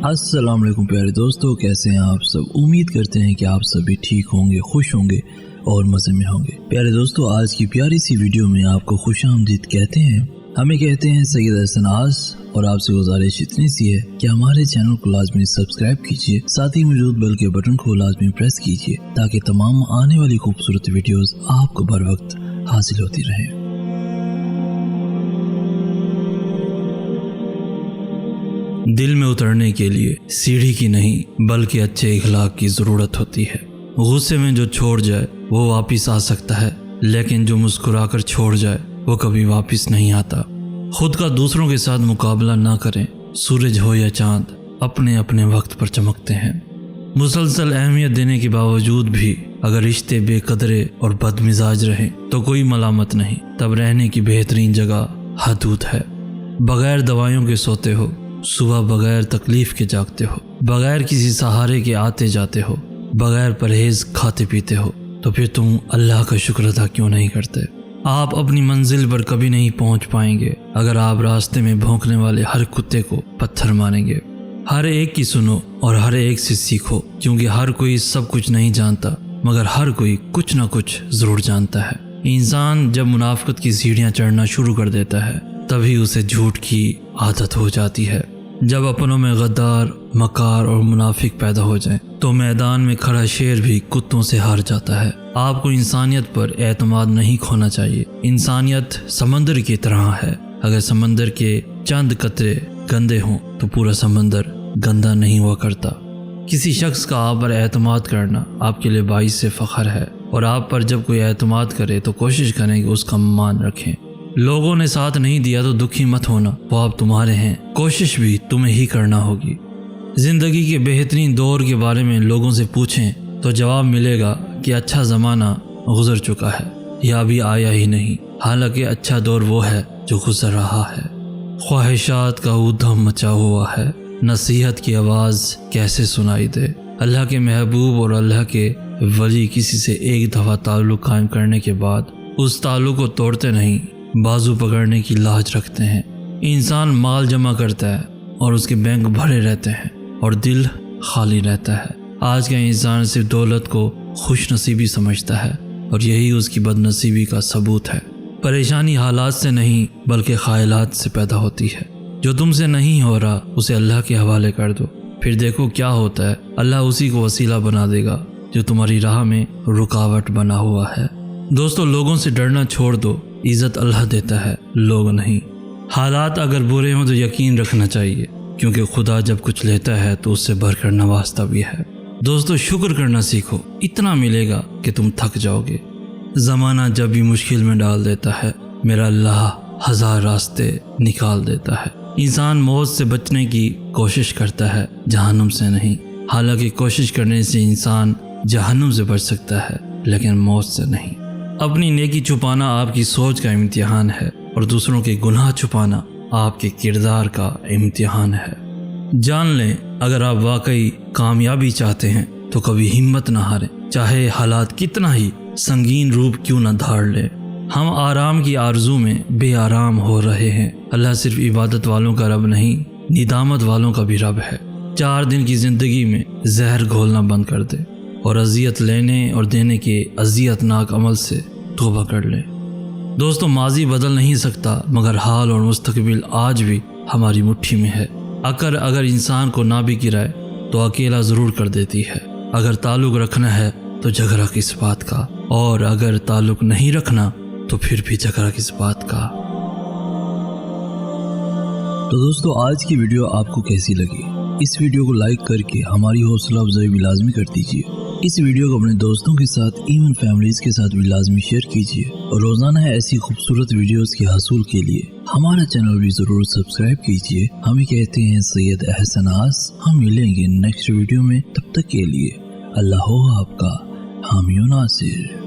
السلام علیکم پیارے دوستو، کیسے ہیں آپ سب؟ امید کرتے ہیں کہ آپ سبھی ٹھیک ہوں گے، خوش ہوں گے اور مزے میں ہوں گے۔ پیارے دوستو، آج کی پیاری سی ویڈیو میں آپ کو خوش آمدید کہتے ہیں۔ ہمیں کہتے ہیں سید احسن آس، اور آپ سے گزارش اتنی سی ہے کہ ہمارے چینل کو لازمی سبسکرائب کیجئے، ساتھ ہی موجود بیل کے بٹن کو لازمی پریس کیجئے تاکہ تمام آنے والی خوبصورت ویڈیوز آپ کو بر وقت حاصل ہوتی رہیں۔ دل میں اترنے کے لیے سیڑھی کی نہیں بلکہ اچھے اخلاق کی ضرورت ہوتی ہے۔ غصے میں جو چھوڑ جائے وہ واپس آ سکتا ہے، لیکن جو مسکرا کر چھوڑ جائے وہ کبھی واپس نہیں آتا۔ خود کا دوسروں کے ساتھ مقابلہ نہ کریں، سورج ہو یا چاند اپنے اپنے وقت پر چمکتے ہیں۔ مسلسل اہمیت دینے کے باوجود بھی اگر رشتے بے قدرے اور بد مزاج رہیں تو کوئی ملامت نہیں، تب رہنے کی بہترین جگہ حدود ہے۔ بغیر دوائیوں کے سوتے ہو، صبح بغیر تکلیف کے جاگتے ہو، بغیر کسی سہارے کے آتے جاتے ہو، بغیر پرہیز کھاتے پیتے ہو، تو پھر تم اللہ کا شکر ادا کیوں نہیں کرتے؟ آپ اپنی منزل پر کبھی نہیں پہنچ پائیں گے اگر آپ راستے میں بھونکنے والے ہر کتے کو پتھر ماریں گے۔ ہر ایک کی سنو اور ہر ایک سے سیکھو، کیونکہ ہر کوئی سب کچھ نہیں جانتا، مگر ہر کوئی کچھ نہ کچھ ضرور جانتا ہے۔ انسان جب منافقت کی سیڑھیاں چڑھنا شروع کر دیتا ہے تبھی اسے جھوٹ کی عادت ہو جاتی ہے۔ جب اپنوں میں غدار، مکار اور منافق پیدا ہو جائیں تو میدان میں کھڑا شیر بھی کتوں سے ہار جاتا ہے۔ آپ کو انسانیت پر اعتماد نہیں کھونا چاہیے۔ انسانیت سمندر کی طرح ہے، اگر سمندر کے چند قطرے گندے ہوں تو پورا سمندر گندا نہیں ہوا کرتا۔ کسی شخص کا آپ پر اعتماد کرنا آپ کے لیے باعث سے فخر ہے، اور آپ پر جب کوئی اعتماد کرے تو کوشش کریں کہ اس کا مان رکھیں۔ لوگوں نے ساتھ نہیں دیا تو دکھی مت ہونا، وہ آپ تمہارے ہیں، کوشش بھی تمہیں ہی کرنا ہوگی۔ زندگی کے بہترین دور کے بارے میں لوگوں سے پوچھیں تو جواب ملے گا کہ اچھا زمانہ گزر چکا ہے یا ابھی آیا ہی نہیں، حالانکہ اچھا دور وہ ہے جو گزر رہا ہے۔ خواہشات کا ادھم مچا ہوا ہے، نصیحت کی آواز کیسے سنائی دے؟ اللہ کے محبوب اور اللہ کے ولی کسی سے ایک دفعہ تعلق قائم کرنے کے بعد اس تعلق کو توڑتے نہیں، بازو پکڑنے کی لاج رکھتے ہیں۔ انسان مال جمع کرتا ہے اور اس کے بینک بھرے رہتے ہیں اور دل خالی رہتا ہے۔ آج کا انسان صرف دولت کو خوش نصیبی سمجھتا ہے، اور یہی اس کی بد نصیبی کا ثبوت ہے۔ پریشانی حالات سے نہیں بلکہ خیالات سے پیدا ہوتی ہے۔ جو تم سے نہیں ہو رہا اسے اللہ کے حوالے کر دو، پھر دیکھو کیا ہوتا ہے۔ اللہ اسی کو وسیلہ بنا دے گا جو تمہاری راہ میں رکاوٹ بنا ہوا ہے۔ دوستو، لوگوں سے ڈرنا چھوڑ دو، عزت اللہ دیتا ہے، لوگ نہیں۔ حالات اگر برے ہوں تو یقین رکھنا چاہیے، کیونکہ خدا جب کچھ لیتا ہے تو اس سے بڑھ کر نوازتا بھی ہے۔ دوستو، شکر کرنا سیکھو، اتنا ملے گا کہ تم تھک جاؤ گے۔ زمانہ جب بھی مشکل میں ڈال دیتا ہے، میرا اللہ ہزار راستے نکال دیتا ہے۔ انسان موت سے بچنے کی کوشش کرتا ہے، جہنم سے نہیں۔ حالانکہ کوشش کرنے سے انسان جہنم سے بچ سکتا ہے لیکن موت سے نہیں۔ اپنی نیکی چھپانا آپ کی سوچ کا امتحان ہے، اور دوسروں کے گناہ چھپانا آپ کے کردار کا امتحان ہے۔ جان لیں، اگر آپ واقعی کامیابی چاہتے ہیں تو کبھی ہمت نہ ہاریں، چاہے حالات کتنا ہی سنگین روپ کیوں نہ دھار لیں۔ ہم آرام کی آرزو میں بے آرام ہو رہے ہیں۔ اللہ صرف عبادت والوں کا رب نہیں، ندامت والوں کا بھی رب ہے۔ 4 دن کی زندگی میں زہر گھولنا بند کر دے اور اذیت لینے اور دینے کے اذیت ناک عمل سے توبہ کر لے۔ دوستو، ماضی بدل نہیں سکتا، مگر حال اور مستقبل آج بھی ہماری مٹھی میں ہے۔ عقل اگر انسان کو نہ بھی گرائے تو اکیلا ضرور کر دیتی ہے۔ اگر تعلق رکھنا ہے تو جھگڑا کس بات کا، اور اگر تعلق نہیں رکھنا تو پھر بھی جھگڑا کس بات کا۔ تو دوستو، آج کی ویڈیو آپ کو کیسی لگی؟ اس ویڈیو کو لائک کر کے ہماری حوصلہ افزائی بھی لازمی کر دیجیے۔ اس ویڈیو کو اپنے دوستوں کے ساتھ، ایون فیملیز کے ساتھ بھی لازمی شیئر کیجیے، اور روزانہ ایسی خوبصورت ویڈیوز کے حصول کے لیے ہمارا چینل بھی ضرور سبسکرائب کیجیے۔ ہمیں کہتے ہیں سید احسن آس۔ ہم ملیں گے نیکسٹ ویڈیو میں، تب تک کے لیے اللہ ہو آپ کا حامی و ناصر۔